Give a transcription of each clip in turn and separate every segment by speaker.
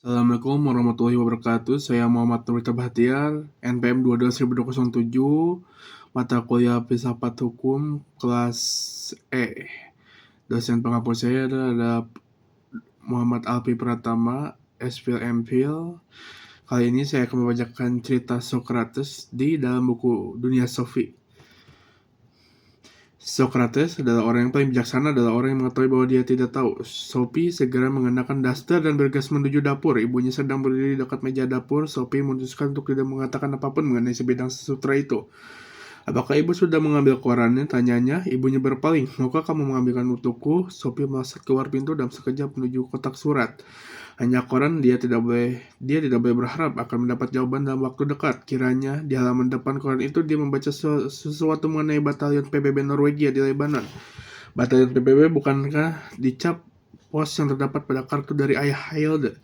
Speaker 1: Assalamualaikum warahmatullahi wabarakatuh. Saya Muhammad Nurita Bahtiar, NPM 22.2007, mata kuliah Filsafat Hukum kelas E. Dosen pengampu saya adalah Muhammad Alfi Pratama, S.Phil M.Phil. Kali ini saya akan membacakan cerita Socrates di dalam buku Dunia Sofi. Socrates adalah orang yang paling bijaksana, adalah orang yang mengetahui bahwa dia tidak tahu. Sophie segera mengenakan daster dan bergegas menuju dapur. Ibunya sedang berdiri di dekat meja dapur. Sophie memutuskan untuk tidak mengatakan apapun mengenai sebidang sutra itu. Apakah ibu sudah mengambil korannya? Tanyanya. Ibunya berpaling. Maukah kamu mengambilkan untukku? Sophie melesat keluar pintu dan sekejap menuju kotak surat. Hanya koran, dia tidak boleh berharap akan mendapat jawaban dalam waktu dekat. Kiranya di halaman depan koran itu dia membaca sesuatu mengenai batalion PBB Norwegia di Lebanon. Batalion PBB bukankah dicap pos yang terdapat pada kartu dari ayah Hilde?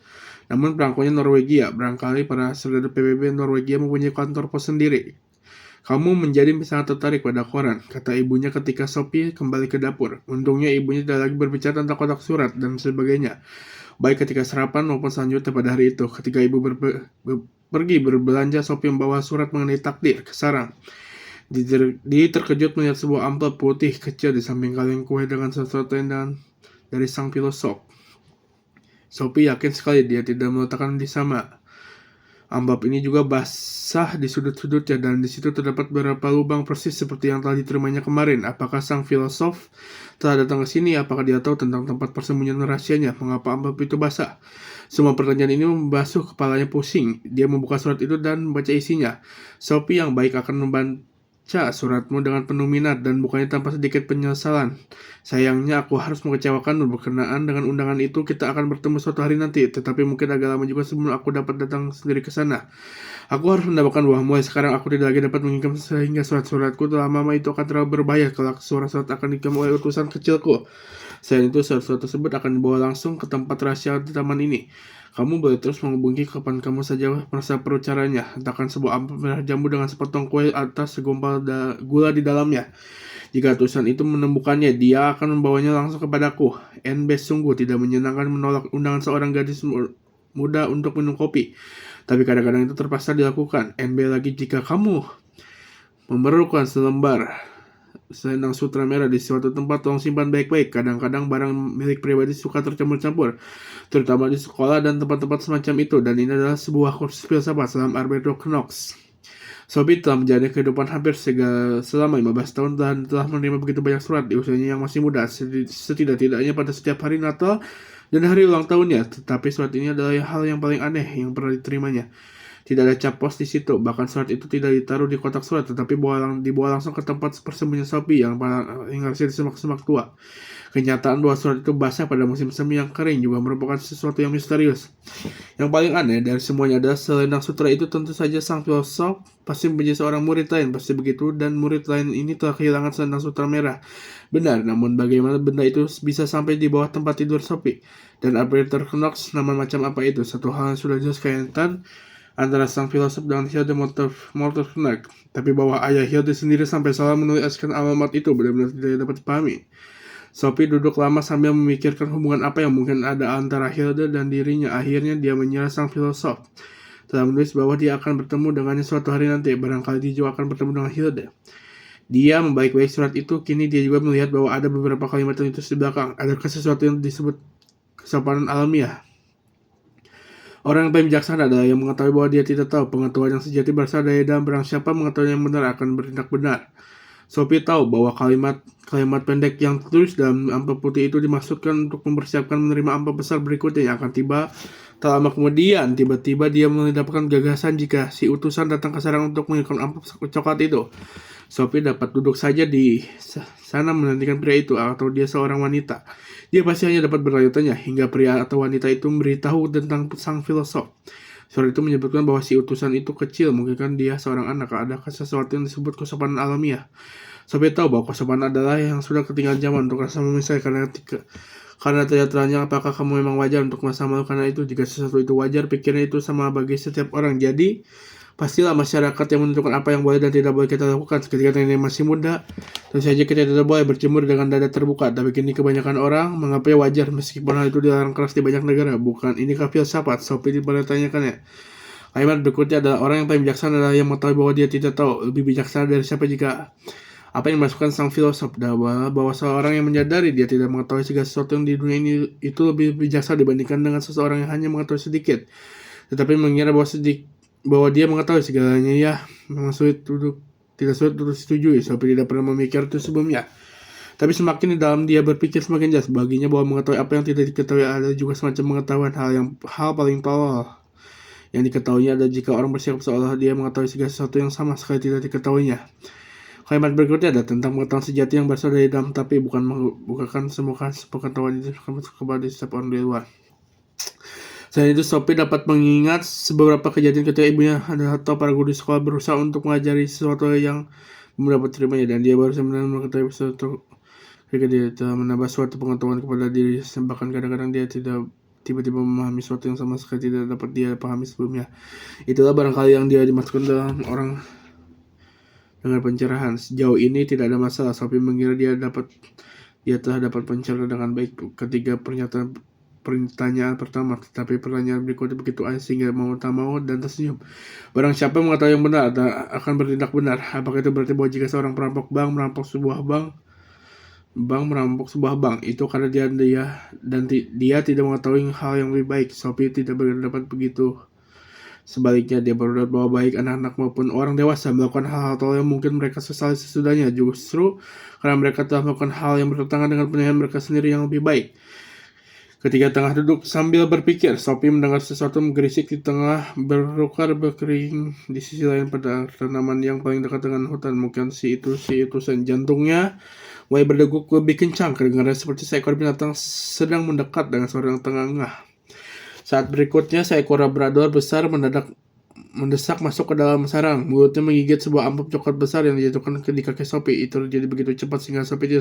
Speaker 1: Namun perangkonya Norwegia. Barangkali para saudara PBB Norwegia mempunyai kantor pos sendiri. Kamu menjadi sangat tertarik pada koran, kata ibunya ketika Sophie kembali ke dapur. Untungnya ibunya tidak lagi berbicara tentang kotak surat dan sebagainya. Baik ketika sarapan maupun selanjutnya pada hari itu. Ketika ibu pergi berbelanja, Sophie membawa surat mengenai takdir ke sarang. Dia terkejut melihat sebuah amplop putih kecil di samping kaleng kue dengan sesuatu yang dari sang filosof. Sophie yakin sekali dia tidak meletakkan di sama. Amplop ini juga basah di sudut-sudutnya dan di situ terdapat beberapa lubang persis seperti yang telah diterimanya kemarin. Apakah sang filosof telah datang ke sini? Apakah dia tahu tentang tempat persembunyian rahasianya? Mengapa amplop itu basah? Semua pertanyaan ini membasuh kepalanya pusing. Dia membuka surat itu dan membaca isinya. Sophie yang baik akan membaca suratmu dengan penuh minat dan bukannya tanpa sedikit penyesalan. Sayangnya aku harus mengecewakanmu. Berkenaan dengan undangan itu kita akan bertemu suatu hari nanti, tetapi mungkin agak lama juga sebelum aku dapat datang sendiri ke sana. Aku harus mendapatkan uang. Mulai sekarang aku tidak lagi dapat mengirim sehingga surat-suratku telah lama itu akan terlalu berbahaya. Kelak surat-surat akan dikirim oleh utusan kecilku. Selain itu, surat-surat tersebut akan dibawa langsung ke tempat rahasia di taman ini. Kamu boleh terus menghubungi kapan kamu saja merasa perlu caranya. Letakkan sebuah amplop merah jambu dengan sepotong kue atas segumpal gula di dalamnya. Jika utusan itu menemukannya, dia akan membawanya langsung kepadaku. NB sungguh tidak menyenangkan menolak undangan seorang gadis muda untuk minum kopi. Tapi kadang-kadang itu terpaksa dilakukan. NB lagi jika kamu memerlukan selembar selendang sutra merah di suatu tempat, tolong simpan baik-baik. Kadang-kadang barang milik pribadi suka tercampur-campur, terutama di sekolah dan tempat-tempat semacam itu. Dan ini adalah sebuah kursus filsafat selama Alberto Knox. Sophie telah menjalani kehidupan hampir selama 15 tahun dan telah menerima begitu banyak surat di usianya yang masih muda, setidak-tidaknya pada setiap hari Natal dan hari ulang tahunnya. Tetapi surat ini adalah hal yang paling aneh yang pernah diterimanya. Tidak ada cap pos di situ, bahkan surat itu tidak ditaruh di kotak surat, tetapi dibawa langsung ke tempat persembunyian Sophie yang harusnya di semak-semak tua. Kenyataan bahwa surat itu basah pada musim semi yang kering juga merupakan sesuatu yang misterius. Yang paling aneh dari semuanya adalah selendang sutra itu tentu saja sang filosof pasti menjadi seorang murid lain, pasti begitu, dan murid lain ini telah kehilangan selendang sutra merah. Benar, namun bagaimana benda itu bisa sampai di bawah tempat tidur Sophie? Dan Alberto Knox, nama macam apa itu? Satu hal yang sudah jelas kaitan antara sang filosof dengan Hilde Mortensen, tapi bahwa ayah Hilde sendiri sampai salah menuliskan alamat itu benar-benar tidak dapat dipahami. Sophie duduk lama sambil memikirkan hubungan apa yang mungkin ada antara Hilde dan dirinya. Akhirnya dia menyerah sang filosof. Telah menulis bahwa dia akan bertemu dengannya suatu hari nanti. Barangkali dia juga akan bertemu dengan Hilde. Dia membaik-baik surat itu. Kini dia juga melihat bahwa ada beberapa kalimat yang ditulis di belakang. Adakah sesuatu yang disebut kesopanan alamiah? Orang yang paling bijaksana adalah yang mengetahui bahwa dia tidak tahu. Pengetahuan yang sejati berasal dari dalam. Barang siapa mengetahui yang benar akan bertindak benar. Sophie tahu bahwa kalimat pendek yang tertulis dalam amplop putih itu dimaksudkan untuk mempersiapkan menerima amplop besar berikutnya yang akan tiba tak lama kemudian. Tiba-tiba dia mendapatkan gagasan jika si utusan datang ke sarang untuk mengirimkan amplop coklat itu. Sophie dapat duduk saja di sana menantikan pria itu, atau dia seorang wanita. Dia pasti hanya dapat bertanya-tanya hingga pria atau wanita itu memberitahu tentang sang filosof. Surat itu menyebutkan bahwa si utusan itu kecil, mungkin kan dia seorang anak. Adakah sesuatu yang disebut kesopanan alamiah? Sophie tahu bahwa kesopanan adalah yang sudah ketinggalan zaman untuk rasa memisah karena tidak teranya apakah kamu memang wajar untuk merasa malu karena itu. Jika sesuatu itu wajar, pikirnya itu sama bagi setiap orang. Jadi, Pastilah masyarakat yang menentukan apa yang boleh dan tidak boleh kita lakukan. Ketika nenek masih muda, tentu saja kita tidak boleh berjemur dengan dada terbuka. Tapi kini kebanyakan orang menganggapnya wajar meskipun hal itu dilarang keras di banyak negara. Bukan inikah filsafat? Sophie dipertanyakannya. Kalimat berikutnya adalah orang yang paling bijaksana adalah yang mengetahui bahwa dia tidak tahu. Lebih bijaksana dari siapa jika apa yang dimasukkan sang filosof adalah bahwa seorang yang menyadari dia tidak mengetahui segala sesuatu yang di dunia ini itu lebih bijaksana dibandingkan dengan seseorang yang hanya mengetahui sedikit, tetapi mengira bahwa dia mengetahui segalanya. Ya, memang tidak sulit untuk disetujui, Sophie tidak pernah memikir itu sebelumnya. Tapi semakin di dalam dia berpikir semakin jelas baginya bahwa mengetahui apa yang tidak diketahui ada juga semacam pengetahuan hal paling tolol. Yang diketahuinya adalah jika orang bersikap seolah dia mengetahui segala sesuatu yang sama sekali tidak diketahuinya. Kalimat berikutnya adalah tentang pengetahuan sejati yang berasal dari dalam, tapi bukan semua pengetahuan itu kepada setiap orang di luar. Selain itu, Sophie dapat mengingat beberapa kejadian ketika ibunya atau para guru di sekolah berusaha untuk mengajari sesuatu yang belum dapat terimanya, dan dia baru sebenarnya mengetahui sesuatu ketika dia telah menambah suatu pengetahuan kepada diri. Bahkan kadang-kadang dia tidak tiba-tiba memahami sesuatu yang sama sekali tidak dapat dia pahami sebelumnya. Itulah barangkali yang dia dimasukkan dalam orang dengan pencerahan. Sejauh ini tidak ada masalah. Sophie mengira dia telah dapat pencerahan dengan baik ketika pertanyaan pertama, tetapi pertanyaan berikutnya begitu aneh sehingga mau tak mau dan tersenyum. Barang siapa mengetahui yang benar akan bertindak benar. Apakah itu berarti bahwa jika seorang perampok bank merampok sebuah bank itu karena dia tidak mengetahui hal yang lebih baik? Sophie tidak berpendapat begitu. Sebaliknya, dia berpendapat bahwa baik anak-anak maupun orang dewasa melakukan hal-hal tolol yang mungkin mereka sesali sesudahnya, justru karena mereka telah melakukan hal yang bertentangan dengan penilaian mereka sendiri yang lebih baik. Ketika tengah duduk sambil berpikir, Sophie mendengar sesuatu menggerisik di tengah berukar berkering di sisi lain pada tanaman yang paling dekat dengan hutan. Mungkin si utusan. Jantungnya mulai berdegup lebih kencang, kedengaran seperti seekor binatang sedang mendekat dengan suara yang tengah. Saat berikutnya, seekor labrador besar mendesak masuk ke dalam sarang. Mulutnya menggigit sebuah amplop coklat besar yang dijatuhkan di kaki Sophie. Itu terjadi begitu cepat sehingga Sophie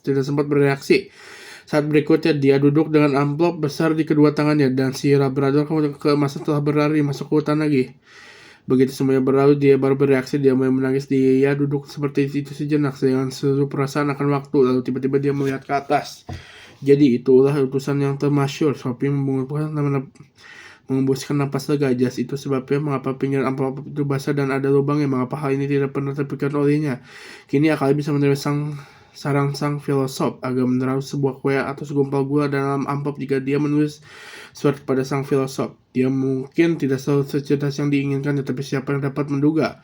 Speaker 1: tidak sempat bereaksi. Saat berikutnya, dia duduk dengan amplop besar di kedua tangannya, dan si labrador keemasan telah berlari masuk ke hutan lagi. Begitu semuanya berlalu, dia baru bereaksi. Dia mulai menangis. Dia duduk seperti itu sejenak dengan seluruh perasaan akan waktu. Lalu tiba-tiba dia melihat ke atas. Jadi itulah utusan yang termasyhur. Sophie mengembuskan napas lega. Jas itu sebabnya mengapa pinggiran amplop itu basah dan ada lubangnya. Mengapa hal ini tidak pernah terpikirkan olehnya. Kini akalnya bisa menerima sarang sang filosof agar menaruh sebuah kue atau segumpal gula dalam amplop jika dia menulis surat kepada sang filosof. Dia mungkin tidak selalu secerdas yang diinginkan, tetapi siapa yang dapat menduga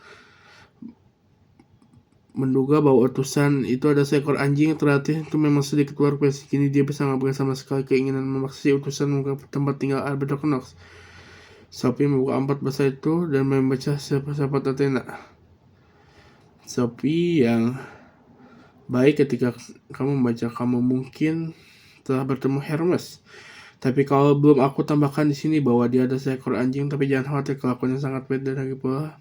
Speaker 1: bahwa utusan itu ada seekor anjing yang terlatih itu memang sedikit luar biasa. Kini dia bisa mengabaikan sama sekali keinginan memaksa si utusan ke tempat tinggal Albert Knox. Sophie membuka amplop besar itu dan membaca sahabat Athena. Sophie yang baik, ketika kamu membaca, kamu mungkin telah bertemu Hermes. Tapi kalau belum, aku tambahkan di sini bahwa dia ada seekor anjing, tapi jangan khawatir, kelakuannya sangat beda lagi pula.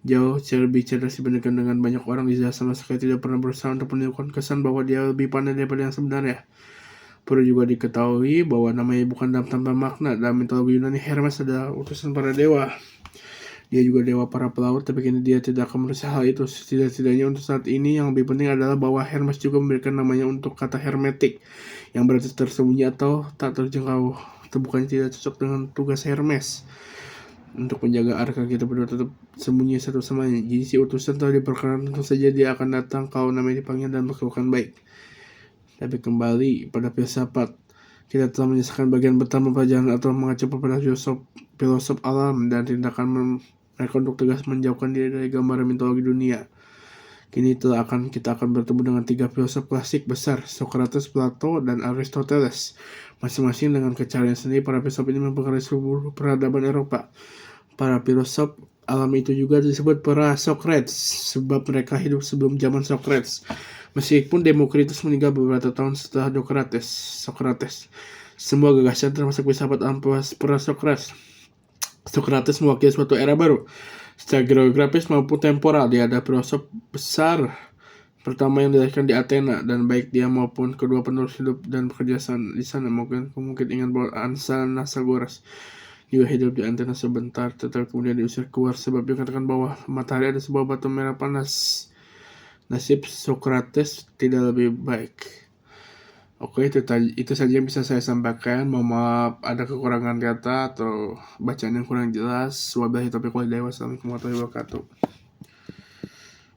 Speaker 1: Jauh lebih cerdas dibandingkan dengan banyak orang. Dia sama sekali tidak pernah berusaha untuk menimbulkan kesan bahwa dia lebih pandai daripada yang sebenarnya. Perlu juga diketahui bahwa namanya bukan tanpa makna. Dalam mitologi Yunani, Hermes adalah utusan para dewa. Dia juga dewa para pelaut, tapi kini dia tidak akan merusak hal itu. Setidaknya untuk saat ini yang lebih penting adalah bahwa Hermes juga memberikan namanya untuk kata hermetik, yang berarti tersembunyi atau tak terjangkau. Itu bukannya tidak cocok dengan tugas Hermes untuk menjaga arka kita berdua tetap sembunyi satu sama lain. Jadi si utusan telah diperkenalkan, tentu saja dia akan datang kalau namanya dipanggil dan berkelakuan baik. Tapi kembali pada filsafat, kita telah menyelesaikan bagian pertama pelajaran atau mengacu pada filosof alam dan tindakan mereka untuk tegas menjauhkan diri dari gambaran mitologi dunia. Kini kita akan bertemu dengan 3 filosof klasik besar, Socrates, Plato, dan Aristoteles. Masing-masing dengan kecaranya sendiri, para filosof ini mempengaruhi seluruh peradaban Eropa. Para filosof alam itu juga disebut para Socrates, sebab mereka hidup sebelum zaman Socrates. Meskipun Demokritus meninggal beberapa tahun setelah Socrates. Semua gagasan termasuk filsafat alam para Socrates. Socrates mewakili suatu era baru, secara geografis maupun temporal. Dia adalah filosof besar pertama yang dilahirkan di Athena, dan baik dia maupun kedua penerus hidup dan bekerja di sana. Mungkin ingin bahwa Anaxagoras. juga hidup di antena sebentar, tetapi kemudian diusir keluar sebab dikatakan bahwa matahari ada sebuah batu merah panas. Nasib Socrates tidak lebih baik. Oke, itu saja yang bisa saya sampaikan. Mohon maaf ada kekurangan kata atau bacaan yang kurang jelas. Wabillahi taufiq wal hidayah. Wassalamualaikum warahmatullahi wabarakatuh.